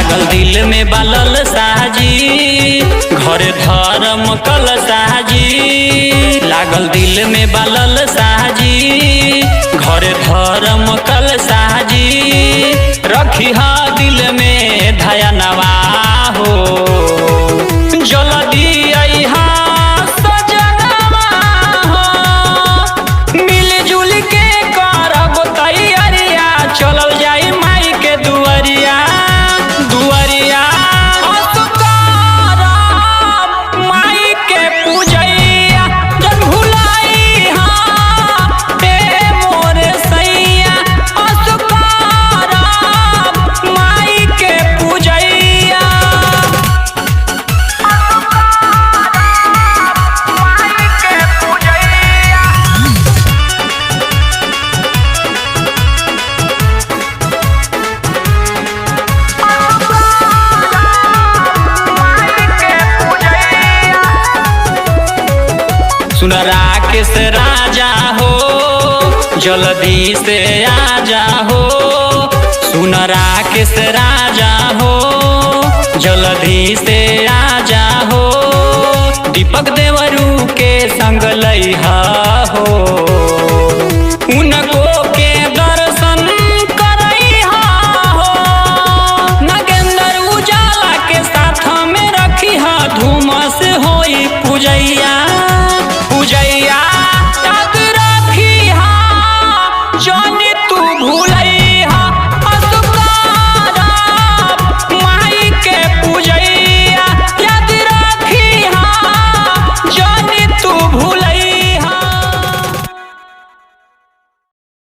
लागल दिल में बालल साजी घर धर्म कल साजी। लागल दिल में बालल साजी घर धर्म कल साजी। रखी हा दिल में धया नवा हो जल्दी अइहा सजनवा हो। मिलजुल के करब तैयारिया चलल जाई माई के दुआरिया दुआरिया। माई के पूजैया जन भुलाई मोर सैया माई के पूजैया। सुन राकेश राजा हो जल्दी से आजा हो। सुन राकेश राजा हो जल्दी से आजा हो। दीपक देवरू के संग लइहा हो उनको के दर्शन करइहा हो। नगेंद्र उजाला के साथ में रखी हा धूम से होई पूजैया पूजैया।